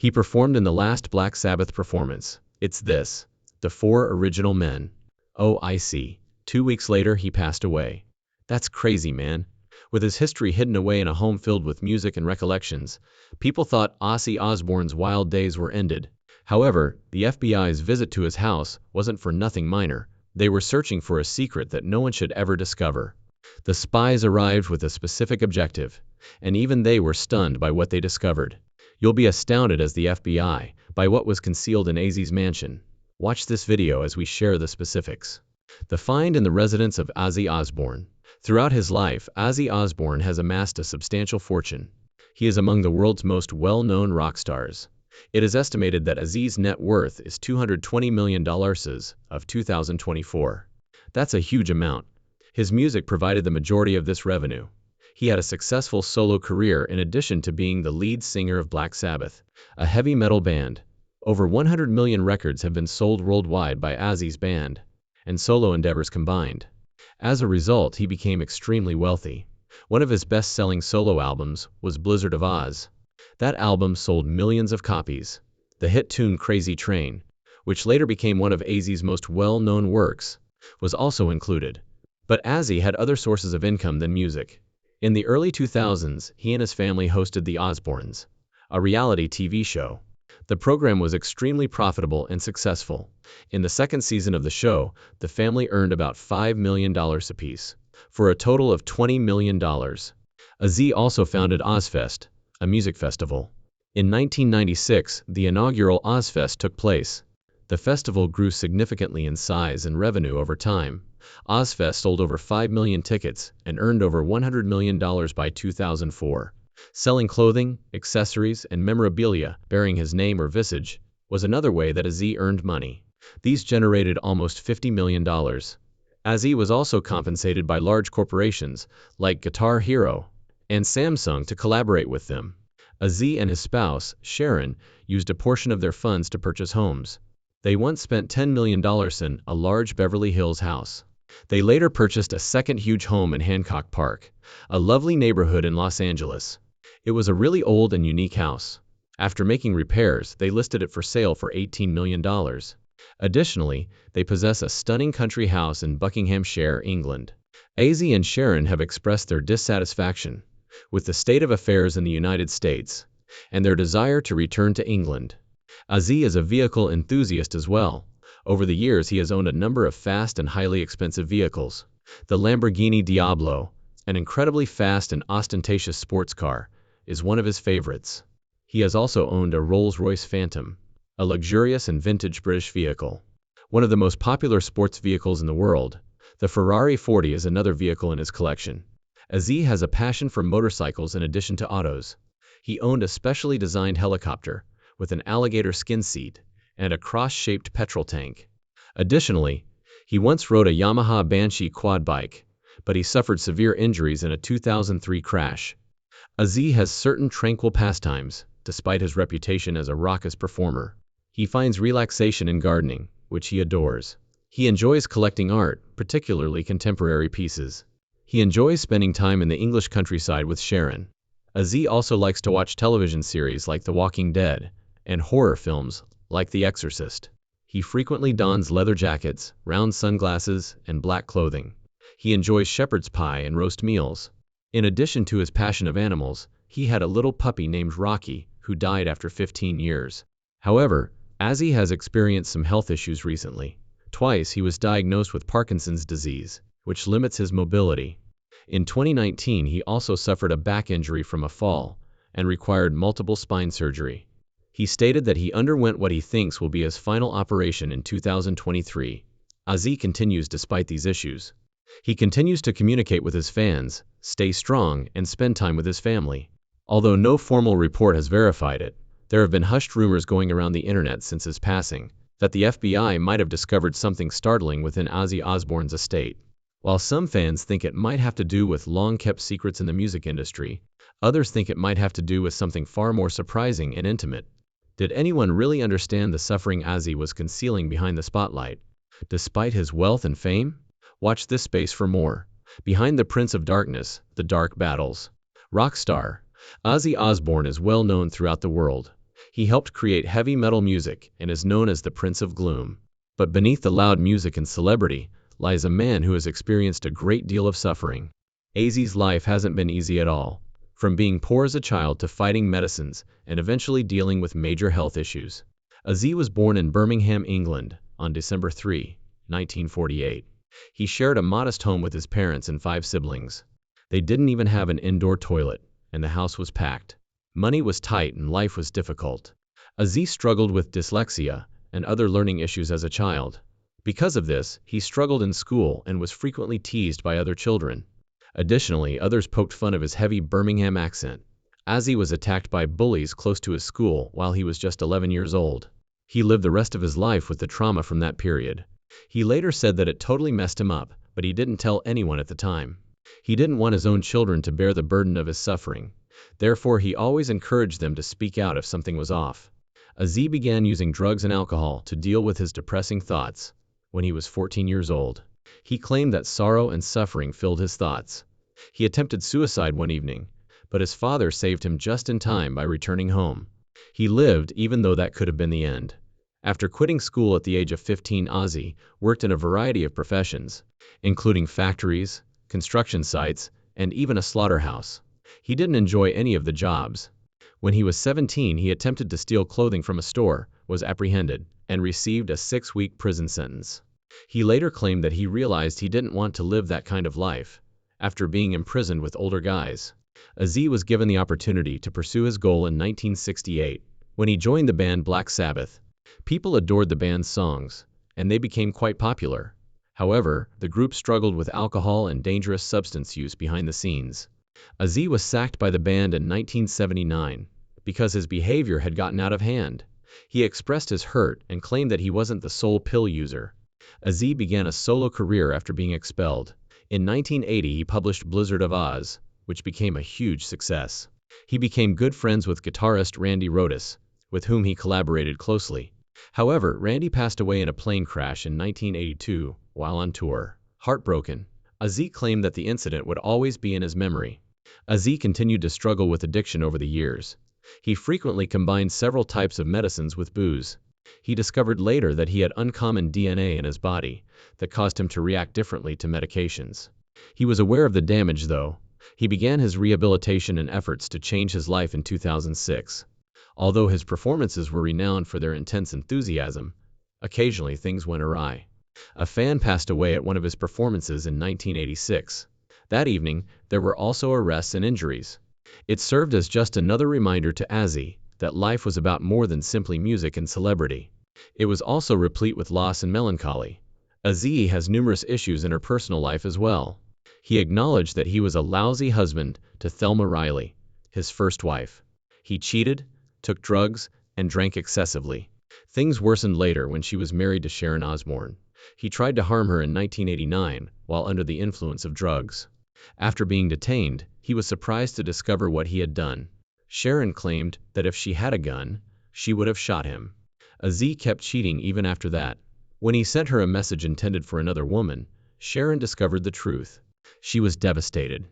He performed in the last Black Sabbath performance. It's this. The Four Original Men. Oh, I see. 2 weeks later, he passed away. That's crazy, man. With his history hidden away in a home filled with music and recollections, people thought Ozzy Osbourne's wild days were ended. However, the FBI's visit to his house wasn't for nothing minor. They were searching for a secret that no one should ever discover. The spies arrived with a specific objective, and even they were stunned by what they discovered. You'll be astounded as the FBI by what was concealed in Ozzy's mansion. Watch this video as we share the specifics. The find in the residence of Ozzy Osbourne. Throughout his life, Ozzy Osbourne has amassed a substantial fortune. He is among the world's most well-known rock stars. It is estimated that Ozzy's net worth is $220 million of 2024. That's a huge amount. His music provided the majority of this revenue. He had a successful solo career in addition to being the lead singer of Black Sabbath, a heavy metal band. Over 100 million records have been sold worldwide by Ozzy's band and solo endeavors combined. As a result, he became extremely wealthy. One of his best-selling solo albums was Blizzard of Oz. That album sold millions of copies. The hit tune Crazy Train, which later became one of Ozzy's most well-known works, was also included. But Ozzy had other sources of income than music. In the early 2000s, he and his family hosted The Osbournes, a reality TV show. The program was extremely profitable and successful. In the second season of the show, the family earned about $5 million apiece, for a total of $20 million. Ozzy also founded Ozzfest, a music festival. In 1996, the inaugural Ozzfest took place. The festival grew significantly in size and revenue over time. Ozzfest sold over 5 million tickets and earned over $100 million by 2004. Selling clothing, accessories, and memorabilia bearing his name or visage was another way that Ozzy earned money. These generated almost $50 million. Ozzy was also compensated by large corporations like Guitar Hero and Samsung to collaborate with them. Ozzy and his spouse, Sharon, used a portion of their funds to purchase homes. They once spent $10 million in a large Beverly Hills house. They later purchased a second huge home in Hancock Park, a lovely neighborhood in Los Angeles. It was a really old and unique house. After making repairs, they listed it for sale for $18 million. Additionally, they possess a stunning country house in Buckinghamshire, England. Ozzy and Sharon have expressed their dissatisfaction with the state of affairs in the United States and their desire to return to England. Ozzy is a vehicle enthusiast as well. Over the years, he has owned a number of fast and highly expensive vehicles. The Lamborghini Diablo, an incredibly fast and ostentatious sports car, is one of his favorites. He has also owned a Rolls-Royce Phantom, a luxurious and vintage British vehicle. One of the most popular sports vehicles in the world, the Ferrari 40 is another vehicle in his collection. Ozzy has a passion for motorcycles in addition to autos. He owned a specially designed helicopter with an alligator skin seat and a cross-shaped petrol tank. Additionally, he once rode a Yamaha Banshee quad bike, but he suffered severe injuries in a 2003 crash. Ozzy has certain tranquil pastimes, despite his reputation as a raucous performer. He finds relaxation in gardening, which he adores. He enjoys collecting art, particularly contemporary pieces. He enjoys spending time in the English countryside with Sharon. Ozzy also likes to watch television series like The Walking Dead and horror films like The Exorcist. He frequently dons leather jackets, round sunglasses, and black clothing. He enjoys shepherd's pie and roast meals. In addition to his passion of animals, he had a little puppy named Rocky, who died after 15 years. However, Ozzy has experienced some health issues recently. Twice he was diagnosed with Parkinson's disease, which limits his mobility. In 2019, he also suffered a back injury from a fall and required multiple spine surgery. He stated that he underwent what he thinks will be his final operation in 2023. Ozzy continues despite these issues. He continues to communicate with his fans, stay strong, and spend time with his family. Although no formal report has verified it, there have been hushed rumors going around the internet since his passing that the FBI might have discovered something startling within Ozzy Osbourne's estate. While some fans think it might have to do with long-kept secrets in the music industry, others think it might have to do with something far more surprising and intimate. Did anyone really understand the suffering Ozzy was concealing behind the spotlight, despite his wealth and fame? Watch this space for more. Behind the Prince of Darkness, the Dark Battles. Rock star Ozzy Osbourne is well known throughout the world. He helped create heavy metal music and is known as the Prince of Gloom. But beneath the loud music and celebrity lies a man who has experienced a great deal of suffering. Ozzy's life hasn't been easy at all. From being poor as a child to fighting medicines and eventually dealing with major health issues. Ozzy was born in Birmingham, England, on December 3, 1948. He shared a modest home with his parents and 5 siblings. They didn't even have an indoor toilet, and the house was packed. Money was tight and life was difficult. Ozzy struggled with dyslexia and other learning issues as a child. Because of this, he struggled in school and was frequently teased by other children. Additionally, others poked fun of his heavy Birmingham accent. Ozzy was attacked by bullies close to his school while he was just 11 years old. He lived the rest of his life with the trauma from that period. He later said that it totally messed him up, but he didn't tell anyone at the time. He didn't want his own children to bear the burden of his suffering. Therefore, he always encouraged them to speak out if something was off. Ozzy began using drugs and alcohol to deal with his depressing thoughts. When he was 14 years old, he claimed that sorrow and suffering filled his thoughts. He attempted suicide one evening, but his father saved him just in time by returning home. He lived even though that could have been the end. After quitting school at the age of 15, Ozzy worked in a variety of professions, including factories, construction sites, and even a slaughterhouse. He didn't enjoy any of the jobs. When he was 17, he attempted to steal clothing from a store, was apprehended, and received a 6-week prison sentence. He later claimed that he realized he didn't want to live that kind of life. After being imprisoned with older guys, Ozzy was given the opportunity to pursue his goal in 1968, when he joined the band Black Sabbath. People adored the band's songs, and they became quite popular. However, the group struggled with alcohol and dangerous substance use behind the scenes. Ozzy was sacked by the band in 1979 because his behavior had gotten out of hand. He expressed his hurt and claimed that he wasn't the sole pill user. Ozzy began a solo career after being expelled. In 1980, he published Blizzard of Oz, which became a huge success. He became good friends with guitarist Randy Rhoads, with whom he collaborated closely. However, Randy passed away in a plane crash in 1982 while on tour. Heartbroken, Ozzy claimed that the incident would always be in his memory. Ozzy continued to struggle with addiction over the years. He frequently combined several types of medicines with booze. He discovered later that he had uncommon DNA in his body that caused him to react differently to medications. He was aware of the damage, though. He began his rehabilitation and efforts to change his life in 2006. Although his performances were renowned for their intense enthusiasm, occasionally things went awry. A fan passed away at one of his performances in 1986. That evening, there were also arrests and injuries. It served as just another reminder to Ozzy that life was about more than simply music and celebrity. It was also replete with loss and melancholy. Ozzy has numerous issues in her personal life as well. He acknowledged that he was a lousy husband to Thelma Riley, his first wife. He cheated, took drugs, and drank excessively. Things worsened later when she was married to Sharon Osbourne. He tried to harm her in 1989 while under the influence of drugs. After being detained, he was surprised to discover what he had done. Sharon claimed that if she had a gun, she would have shot him. Ozzy kept cheating even after that. When he sent her a message intended for another woman, Sharon discovered the truth. She was devastated.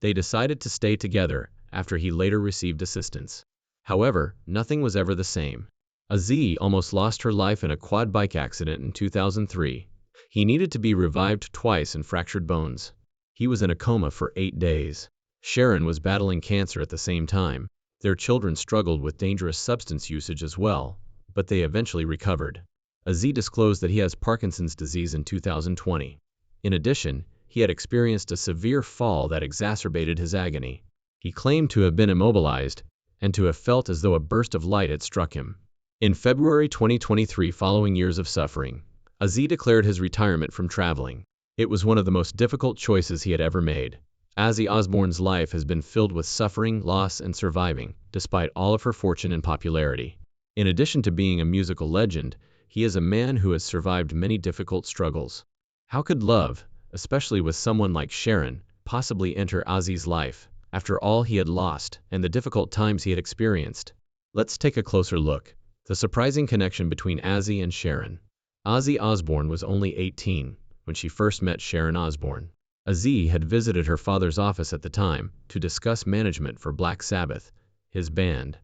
They decided to stay together after he later received assistance. However, nothing was ever the same. Ozzy almost lost her life in a quad bike accident in 2003. He needed to be revived twice and fractured bones. He was in a coma for 8 days. Sharon was battling cancer at the same time. Their children struggled with dangerous substance usage as well, but they eventually recovered. Ozzy disclosed that he has Parkinson's disease in 2020. In addition, he had experienced a severe fall that exacerbated his agony. He claimed to have been immobilized and to have felt as though a burst of light had struck him. In February 2023, following years of suffering, Ozzy declared his retirement from traveling. It was one of the most difficult choices he had ever made. Ozzy Osbourne's life has been filled with suffering, loss, and surviving, despite all of her fortune and popularity. In addition to being a musical legend, he is a man who has survived many difficult struggles. How could love, especially with someone like Sharon, possibly enter Ozzy's life, after all he had lost and the difficult times he had experienced? Let's take a closer look. The surprising connection between Ozzy and Sharon. Ozzy Osbourne was only 18 when she first met Sharon Osbourne. Ozzy had visited her father's office at the time to discuss management for Black Sabbath, his band.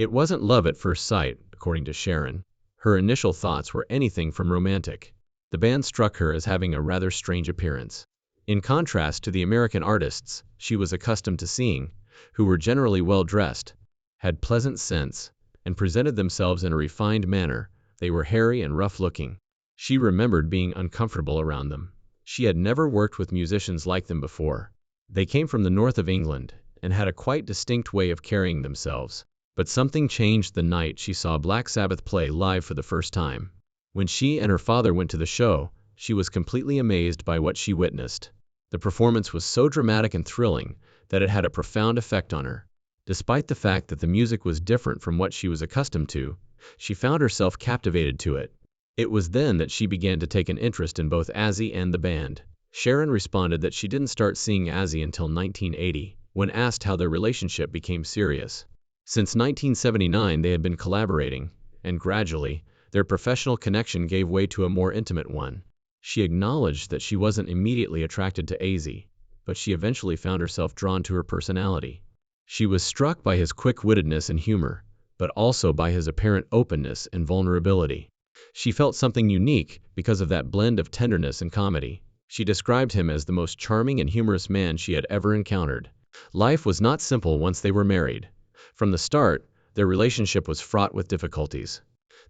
It wasn't love at first sight, according to Sharon. Her initial thoughts were anything from romantic. The band struck her as having a rather strange appearance. In contrast to the American artists she was accustomed to seeing, who were generally well-dressed, had pleasant scents, and presented themselves in a refined manner, they were hairy and rough-looking. She remembered being uncomfortable around them. She had never worked with musicians like them before. They came from the north of England and had a quite distinct way of carrying themselves. But something changed the night she saw Black Sabbath play live for the first time. When she and her father went to the show, she was completely amazed by what she witnessed. The performance was so dramatic and thrilling that it had a profound effect on her. Despite the fact that the music was different from what she was accustomed to, she found herself captivated to it. It was then that she began to take an interest in both Ozzy and the band. Sharon responded that she didn't start seeing Ozzy until 1980, when asked how their relationship became serious. Since 1979 they had been collaborating, and gradually, their professional connection gave way to a more intimate one. She acknowledged that she wasn't immediately attracted to Ozzy, but she eventually found herself drawn to her personality. She was struck by his quick-wittedness and humor, but also by his apparent openness and vulnerability. She felt something unique because of that blend of tenderness and comedy. She described him as the most charming and humorous man she had ever encountered. Life was not simple once they were married. From the start, their relationship was fraught with difficulties.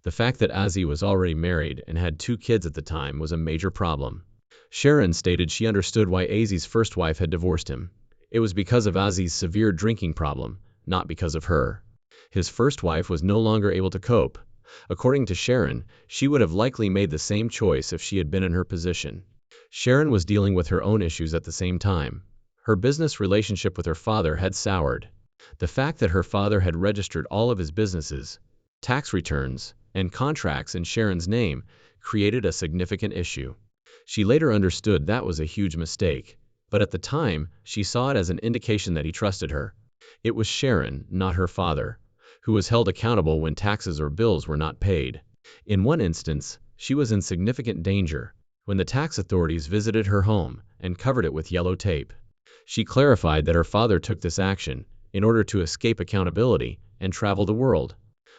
The fact that Ozzy was already married and had 2 kids at the time was a major problem. Sharon stated she understood why Ozzy's first wife had divorced him. It was because of Ozzy's severe drinking problem, not because of her. His first wife was no longer able to cope. According to Sharon, she would have likely made the same choice if she had been in her position. Sharon was dealing with her own issues at the same time. Her business relationship with her father had soured. The fact that her father had registered all of his businesses, tax returns, and contracts in Sharon's name created a significant issue. She later understood that was a huge mistake, but at the time, she saw it as an indication that he trusted her. It was Sharon, not her father, who was held accountable when taxes or bills were not paid. In one instance, she was in significant danger when the tax authorities visited her home and covered it with yellow tape. She clarified that her father took this action in order to escape accountability and travel the world,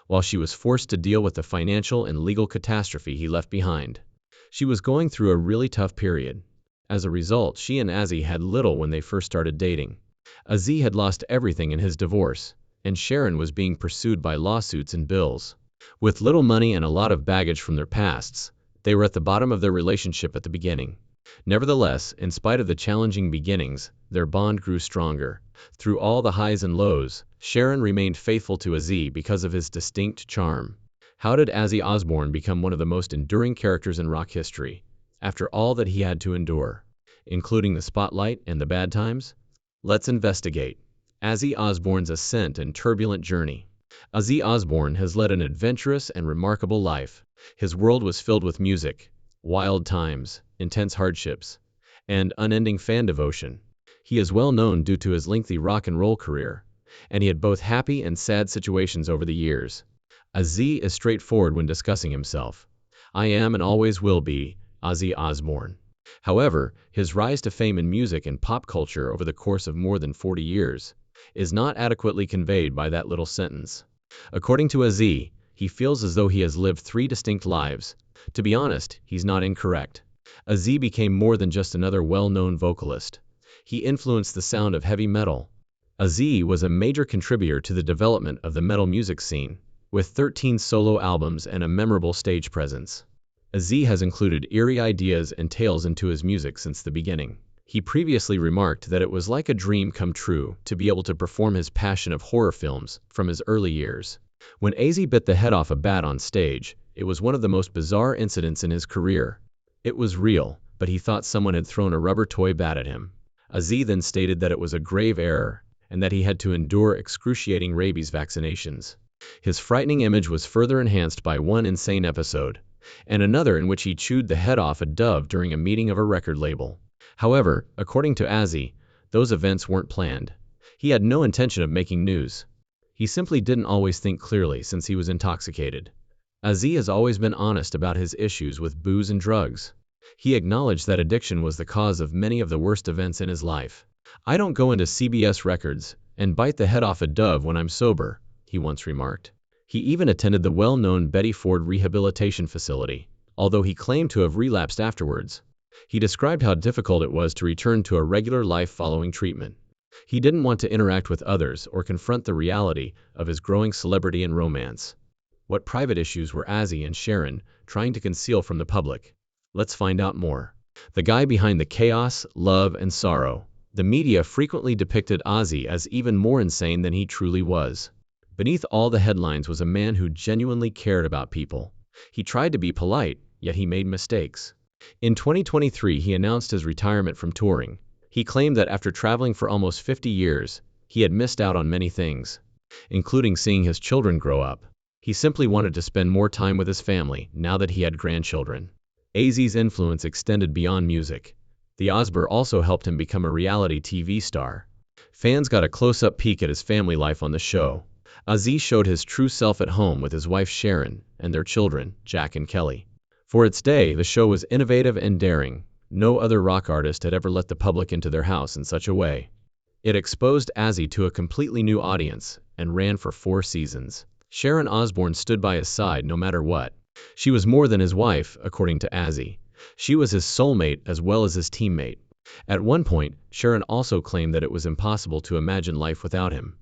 while she was forced to deal with the financial and legal catastrophe he left behind. She was going through a really tough period. As a result, she and Ozzy had little when they first started dating. Ozzy had lost everything in his divorce, and Sharon was being pursued by lawsuits and bills. With little money and a lot of baggage from their pasts, they were at the bottom of their relationship at the beginning. Nevertheless, in spite of the challenging beginnings, their bond grew stronger. Through all the highs and lows, Sharon remained faithful to Ozzy because of his distinct charm. How did Ozzy Osbourne become one of the most enduring characters in rock history, after all that he had to endure, including the spotlight and the bad times? Let's investigate. Ozzy Osbourne's ascent and turbulent journey. Ozzy Osbourne has led an adventurous and remarkable life. His world was filled with music, wild times, intense hardships, and unending fan devotion. He is well known due to his lengthy rock and roll career, and he had both happy and sad situations over the years. Ozzy is straightforward when discussing himself. I am and always will be Ozzy Osbourne. However, his rise to fame in music and pop culture over the course of more than 40 years is not adequately conveyed by that little sentence. According to Ozzy, he feels as though he has lived 3 distinct lives. To be honest, he's not incorrect. Ozzy became more than just another well-known vocalist. He influenced the sound of heavy metal. Ozzy was a major contributor to the development of the metal music scene, with 13 solo albums and a memorable stage presence. Ozzy has included eerie ideas and tales into his music since the beginning. He previously remarked that it was like a dream come true to be able to perform his passion of horror films from his early years. When Ozzy bit the head off a bat on stage, it was one of the most bizarre incidents in his career. It was real, but he thought someone had thrown a rubber toy bat at him. Ozzy then stated that it was a grave error, and that he had to endure excruciating rabies vaccinations. His frightening image was further enhanced by one insane episode, and another in which he chewed the head off a dove during a meeting of a record label. However, according to Ozzy, those events weren't planned. He had no intention of making news. He simply didn't always think clearly since he was intoxicated. Ozzy has always been honest about his issues with booze and drugs. He acknowledged that addiction was the cause of many of the worst events in his life. I don't go into CBS Records and bite the head off a dove when I'm sober, he once remarked. He even attended the well-known Betty Ford rehabilitation facility, although he claimed to have relapsed afterwards. He described how difficult it was to return to a regular life following treatment. He didn't want to interact with others or confront the reality of his growing celebrity and romance. What private issues were Ozzy and Sharon trying to conceal from the public? Let's find out more. The guy behind the chaos, love, and sorrow. The media frequently depicted Ozzy as even more insane than he truly was. Beneath all the headlines was a man who genuinely cared about people. He tried to be polite, yet he made mistakes. In 2023, he announced his retirement from touring. He claimed that after traveling for almost 50 years, he had missed out on many things, including seeing his children grow up. He simply wanted to spend more time with his family now that he had grandchildren. Ozzy's influence extended beyond music. The Osbourne also helped him become a reality TV star. Fans got a close-up peek at his family life on the show. Ozzy showed his true self at home with his wife Sharon and their children, Jack and Kelly. For its day, the show was innovative and daring. No other rock artist had ever let the public into their house in such a way. It exposed Ozzy to a completely new audience and ran for 4 seasons. Sharon Osbourne stood by his side no matter what. She was more than his wife, according to Ozzy. She was his soulmate as well as his teammate. At one point, Sharon also claimed that it was impossible to imagine life without him.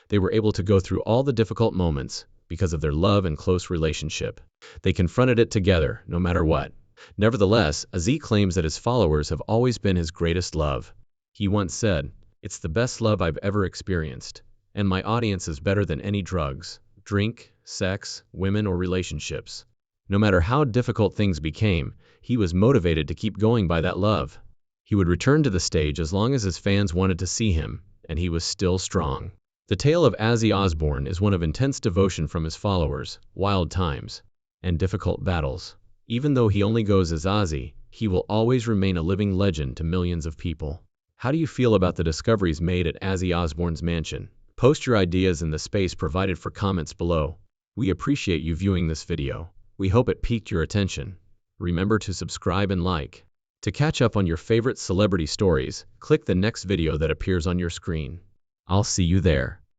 They were able to go through all the difficult moments because of their love and close relationship. They confronted it together, no matter what. Nevertheless, Ozzy claims that his followers have always been his greatest love. He once said, "It's the best love I've ever experienced, and my audience is better than any drugs, drink, sex, women, or relationships." No matter how difficult things became, he was motivated to keep going by that love. He would return to the stage as long as his fans wanted to see him, and he was still strong. The tale of Ozzy Osbourne is one of intense devotion from his followers, wild times, and difficult battles. Even though he only goes as Ozzy, he will always remain a living legend to millions of people. How do you feel about the discoveries made at Ozzy Osbourne's mansion? Post your ideas in the space provided for comments below. We appreciate you viewing this video. We hope it piqued your attention. Remember to subscribe and like. To catch up on your favorite celebrity stories, click the next video that appears on your screen. I'll see you there.